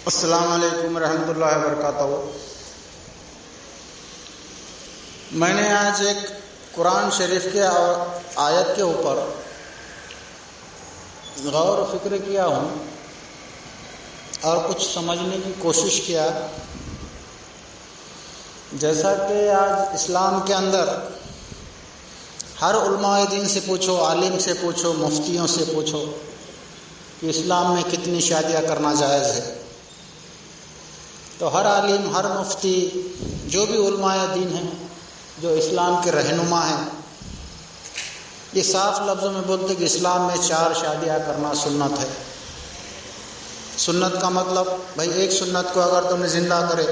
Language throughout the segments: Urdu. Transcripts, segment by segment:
السلام علیکم ورحمۃ اللہ وبرکاتہ۔ میں نے آج ایک قرآن شریف کے آیت کے اوپر غور و فکر کیا ہوں اور کچھ سمجھنے کی کوشش کیا۔ جیسا کہ آج اسلام کے اندر ہر علماء دین سے پوچھو، عالم سے پوچھو، مفتیوں سے پوچھو کہ اسلام میں کتنی شادیاں کرنا جائز ہے، تو ہر عالم، ہر مفتی، جو بھی علماء دین ہیں، جو اسلام کے رہنما ہیں، یہ صاف لفظوں میں بولتے کہ اسلام میں 4 شادیاں کرنا سنت ہے۔ سنت کا مطلب بھائی ایک سنت کو اگر تم نے زندہ کرے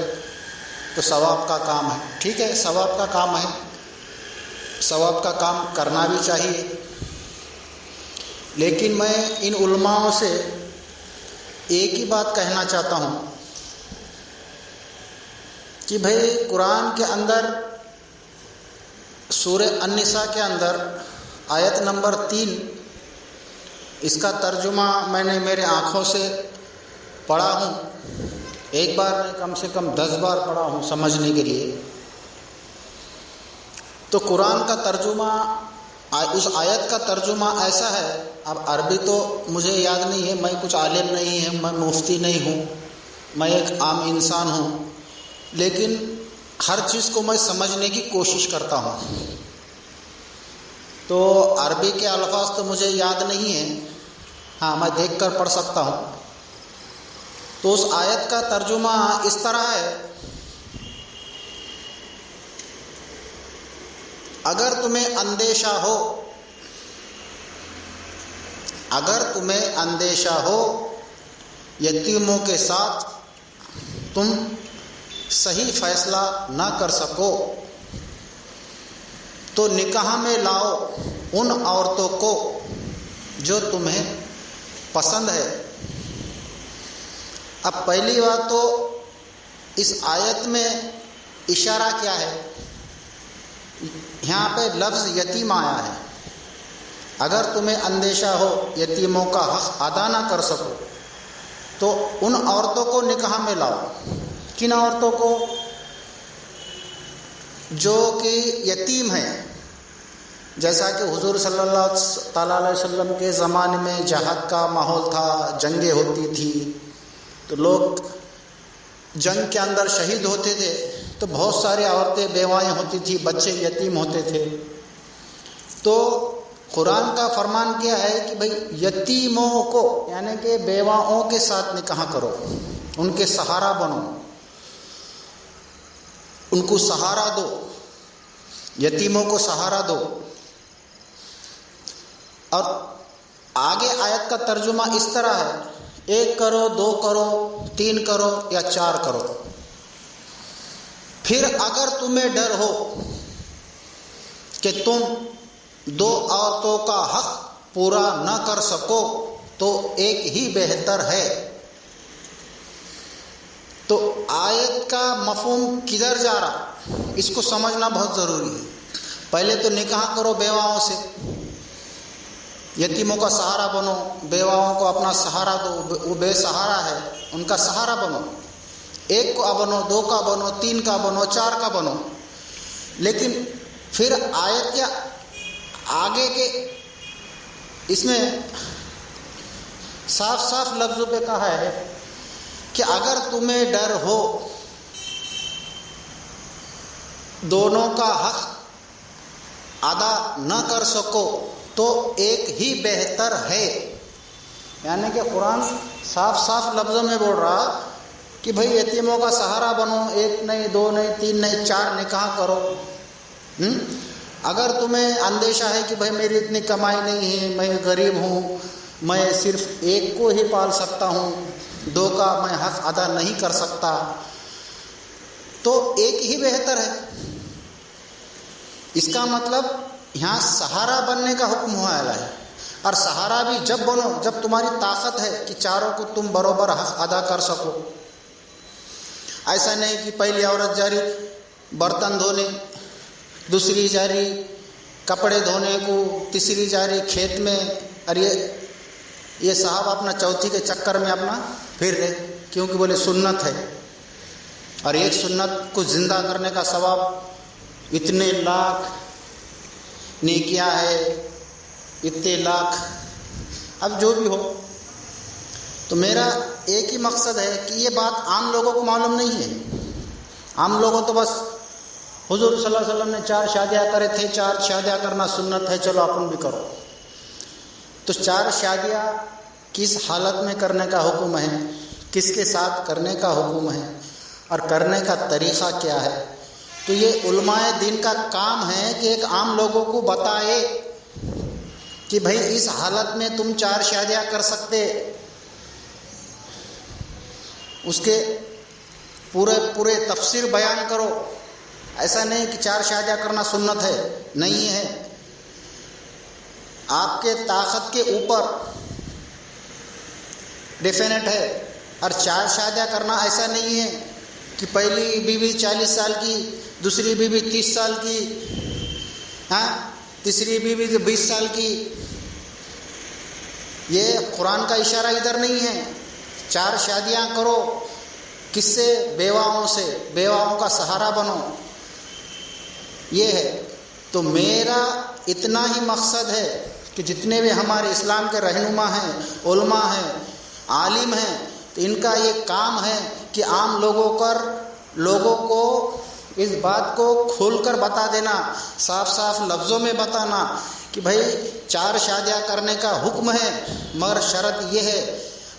تو ثواب کا کام ہے، ٹھیک ہے، ثواب کا کام ہے، ثواب کا کام کرنا بھی چاہیے۔ لیکن میں ان علماءوں سے ایک ہی بات کہنا چاہتا ہوں کہ بھئی قرآن کے اندر سورہ النساء کے اندر آیت نمبر 3، اس کا ترجمہ میں نے میرے آنکھوں سے پڑھا ہوں، ایک بار نہیں کم سے کم 10 بار پڑھا ہوں سمجھنے کے لیے۔ تو قرآن کا ترجمہ، اس آیت کا ترجمہ ایسا ہے، اب عربی تو مجھے یاد نہیں ہے، میں کچھ عالم نہیں ہے، میں مفتی نہیں ہوں، میں ایک عام انسان ہوں، لیکن ہر چیز کو میں سمجھنے کی کوشش کرتا ہوں۔ تو عربی کے الفاظ تو مجھے یاد نہیں ہیں، ہاں میں دیکھ کر پڑھ سکتا ہوں۔ تو اس آیت کا ترجمہ اس طرح ہے، اگر تمہیں اندیشہ ہو یتیموں کے ساتھ تم صحیح فیصلہ نہ کر سکو تو نکاح میں لاؤ ان عورتوں کو جو تمہیں پسند ہے۔ اب پہلی بات تو اس آیت میں اشارہ کیا ہے؟ یہاں پہ لفظ یتیم آیا ہے۔ اگر تمہیں اندیشہ ہو یتیموں کا حق ادا نہ کر سکو تو ان عورتوں کو نکاح میں لاؤ۔ کن عورتوں کو؟ جو کہ یتیم ہیں۔ جیسا کہ حضور صلی اللہ تعالیٰ علیہ وسلم کے زمانے میں جہاد کا ماحول تھا، جنگیں ہوتی تھی، تو لوگ جنگ کے اندر شہید ہوتے تھے، تو بہت ساری عورتیں بیوائیں ہوتی تھی، بچے یتیم ہوتے تھے۔ تو قرآن کا فرمان کیا ہے کہ بھئی یتیموں کو، یعنی کہ بیواؤں کے ساتھ نکاح کرو، ان کے سہارا بنو، ان کو سہارا دو، یتیموں کو سہارا دو۔ اور آگے آیت کا ترجمہ اس طرح ہے، 1 کرو، 2 کرو، 3 کرو یا 4 کرو۔ پھر اگر تمہیں ڈر ہو کہ تم 2 عورتوں کا حق پورا نہ کر سکو تو ایک ہی بہتر ہے۔ تو آیت کا مفہوم کدھر جا رہا، اس کو سمجھنا بہت ضروری ہے۔ پہلے تو نکاح کرو بیواؤں سے، یتیموں کا سہارا بنو، بیواؤں کو اپنا سہارا دو، وہ بے سہارا ہے، ان کا سہارا بنو، 1 کا بنو، 2 کا بنو، 3 کا بنو، 4 کا بنو۔ لیکن پھر آیت کے آگے کے اس میں صاف صاف لفظوں پہ کہا ہے کہ اگر تمہیں ڈر ہو دونوں کا حق ادا نہ کر سکو تو ایک ہی بہتر ہے۔ یعنی کہ قرآن صاف صاف لفظوں میں بول رہا کہ بھئی یتیموں کا سہارا بنو، 1 نہیں، 2 نہیں، 3 نہیں، 4 نکاح کرو۔ اگر تمہیں اندیشہ ہے کہ بھئی میری اتنی کمائی نہیں ہے، میں غریب ہوں، میں صرف 1 کو ہی پال سکتا ہوں، 2 کا میں حق ادا نہیں کر سکتا، تو ایک ہی بہتر ہے۔ اس کا مطلب یہاں سہارا بننے کا حکم ہوا ہے، اور سہارا بھی جب بنو جب تمہاری طاقت ہے کہ 4 کو تم برابر حق ادا کر سکو۔ ایسا نہیں کہ پہلی عورت جاری برتن دھونے، دوسری جاری کپڑے دھونے کو، تیسری جاری کھیت میں، اور یہ یہ صاحب اپنا چوتھی کے چکر میں اپنا پھر رہے، کیونکہ بولے سنت ہے، اور ایک سنت کو زندہ کرنے کا ثواب اتنے لاکھ نیکیاں ہے، اتنے لاکھ، اب جو بھی ہو۔ تو میرا ایک ہی مقصد ہے کہ یہ بات عام لوگوں کو معلوم نہیں ہے۔ عام لوگوں تو بس حضور صلی اللہ علیہ وسلم نے 4 شادیاں کرے تھے، 4 شادیاں کرنا سنت ہے، چلو اپن بھی کرو۔ تو 4 شادیاں کس حالت میں کرنے کا حکم ہے، کس کے ساتھ کرنے کا حکم ہے، اور کرنے کا طریقہ کیا ہے؟ تو یہ علماء دین کا کام ہے کہ ایک عام لوگوں کو بتائے کہ بھائی اس حالت میں تم 4 شادیاں کر سکتے، اس کے پورے تفسیر بیان کرو۔ ایسا نہیں کہ 4 شادیاں کرنا سنت ہے، نہیں ہے، آپ کے طاقت کے اوپر ڈیفینٹ ہے۔ اور 4 شادیاں کرنا ایسا نہیں ہے کہ پہلی بیوی 40 سال کی، دوسری بیوی 30 سال کی، تیسری بیوی 20 سال کی۔ یہ قرآن کا اشارہ ادھر نہیں ہے۔ 4 شادیاں کرو، کس سے؟ بیواؤں سے، بیواؤں کا سہارا بنو، یہ ہے۔ تو میرا اتنا ہی مقصد ہے کہ جتنے بھی ہمارے اسلام کے رہنما ہیں، علماء ہیں، عالم ہیں، تو ان کا یہ کام ہے کہ عام لوگوں کو اس بات کو کھول کر بتا دینا، صاف صاف لفظوں میں بتانا کہ بھائی 4 شادیاں کرنے کا حکم ہے، مگر شرط یہ ہے،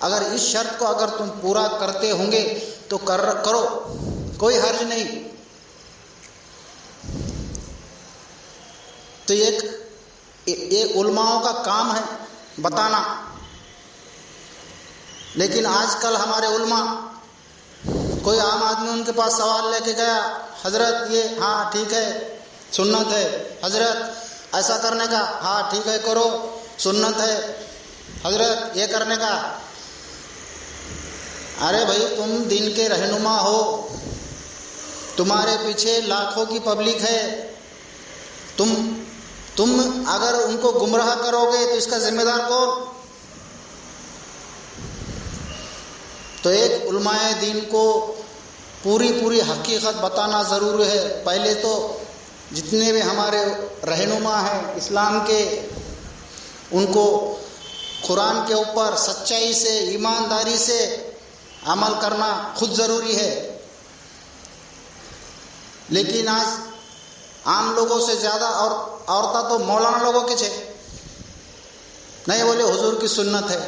اگر اس شرط کو اگر تم پورا کرتے ہوں گے تو کرو، کوئی حرج نہیں۔ تو یہ علماؤں کا کام ہے بتانا۔ لیکن آج کل ہمارے علماء، کوئی عام آدمی ان کے پاس سوال لے کے گیا، حضرت یہ ہاں ٹھیک ہے سنت ہے، حضرت ایسا کرنے کا ہاں ٹھیک ہے کرو سنت ہے، حضرت یہ کرنے کا۔ ارے بھائی تم دین کے رہنما ہو، تمہارے پیچھے لاکھوں کی پبلک ہے، تم اگر ان کو گمراہ کرو گے تو اس کا ذمہ دار کون؟ تو ایک علماء دین کو پوری حقیقت بتانا ضروری ہے۔ پہلے تو جتنے بھی ہمارے رہنما ہیں اسلام کے، ان کو قرآن کے اوپر سچائی سے، ایمانداری سے عمل کرنا خود ضروری ہے۔ لیکن آج عام لوگوں سے زیادہ عورتیں تو مولانا لوگوں کے چھے نہیں، بولے حضور کی سنت ہے۔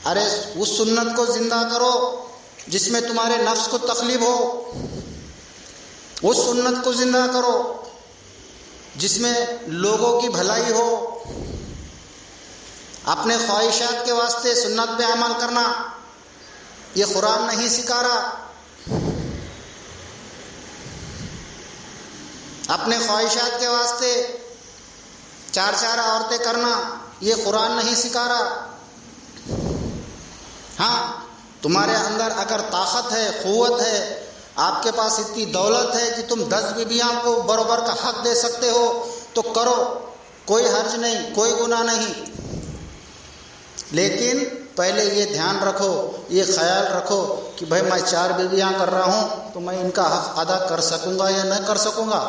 ارے اس سنت کو زندہ کرو جس میں تمہارے نفس کو تکلیف ہو، اس سنت کو زندہ کرو جس میں لوگوں کی بھلائی ہو۔ اپنے خواہشات کے واسطے سنت پہ عمل کرنا یہ قرآن نہیں سکھا رہا۔ اپنے خواہشات کے واسطے 4 عورتیں کرنا یہ قرآن نہیں سکھا رہا۔ ہاں تمہارے اندر اگر طاقت ہے، قوت ہے، آپ کے پاس اتنی دولت ہے کہ تم 10 بیویاں کو برابر کا حق دے سکتے ہو تو کرو، کوئی حرج نہیں، کوئی گناہ نہیں۔ لیکن پہلے یہ دھیان رکھو، یہ خیال رکھو کہ بھائی میں 4 بیویاں کر رہا ہوں تو میں ان کا حق ادا کر سکوں گا یا نہ کر سکوں گا۔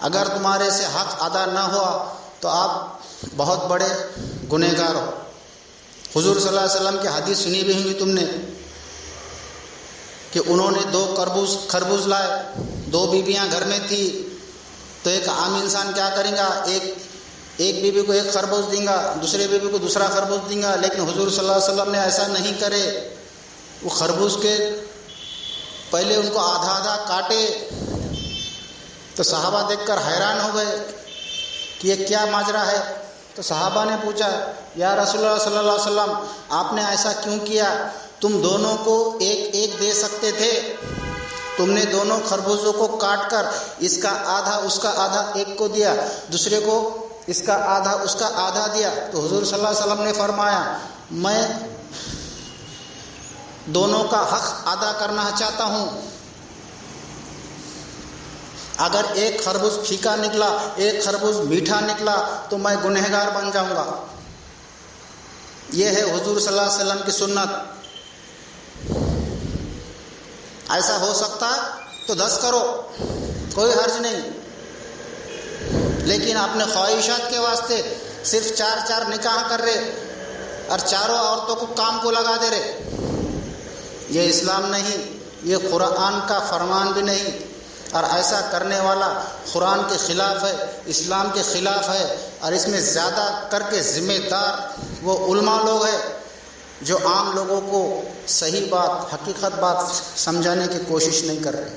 اگر تمہارے سے حق ادا نہ ہوا تو آپ بہت بڑے گنہگار ہو۔ حضور صلی اللہ علیہ وسلم کی حدیث سنی بھی ہوگی تم نے کہ انہوں نے 2 خربوز لائے، 2 بیویاں گھر میں تھی، تو ایک عام انسان کیا کریں گا، ایک بیوی کو 1 خربوز دیں گا، دوسرے بیوی کو دوسرا خربوز دیں گا۔ لیکن حضور صلی اللہ علیہ وسلم نے ایسا نہیں کرے، وہ خربوز کے پہلے ان کو آدھا کاٹے، تو صحابہ دیکھ کر حیران ہو گئے کہ یہ کیا ماجرا ہے۔ تو صحابہ نے پوچھا یا رسول اللہ صلی اللہ علیہ وسلم آپ نے ایسا کیوں کیا؟ تم دونوں کو ایک دے سکتے تھے، تم نے دونوں خربوزوں کو کاٹ کر اس کا آدھا اس کا آدھا ایک کو دیا، دوسرے کو اس کا آدھا اس کا آدھا دیا۔ تو حضور صلی اللہ علیہ وسلم نے فرمایا میں دونوں کا حق ادا کرنا چاہتا ہوں۔ اگر ایک خربوز پھیکا نکلا، ایک خربوز میٹھا نکلا تو میں گنہگار بن جاؤں گا۔ یہ ہے حضور صلی اللہ علیہ وسلم کی سنت. ایسا ہو سکتا تو 10 کرو، کوئی حرج نہیں، لیکن اپنے خواہشات کے واسطے صرف 4 نکاح کر رہے اور چاروں عورتوں کو کام کو لگا دے رہے، یہ اسلام نہیں، یہ قرآن کا فرمان بھی نہیں. اور ایسا کرنے والا قرآن کے خلاف ہے، اسلام کے خلاف ہے، اور اس میں زیادہ کر کے ذمہ دار وہ علماء لوگ ہیں جو عام لوگوں کو صحیح بات، حقیقت بات سمجھانے کی کوشش نہیں کر رہے.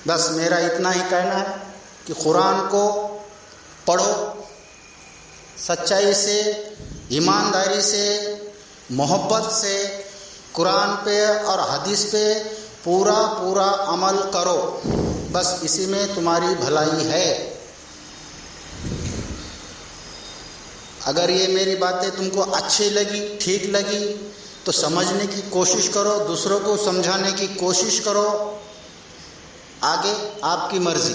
بس میرا اتنا ہی کہنا ہے کہ قرآن کو پڑھو، سچائی سے، ایمانداری سے، محبت سے قرآن پہ اور حدیث پہ پورا عمل کرو، بس اسی میں تمہاری بھلائی ہے. اگر یہ میری باتیں تم کو اچھی لگی، ٹھیک لگی تو سمجھنے کی کوشش کرو، دوسروں کو سمجھانے کی کوشش کرو، آگے آپ کی مرضی.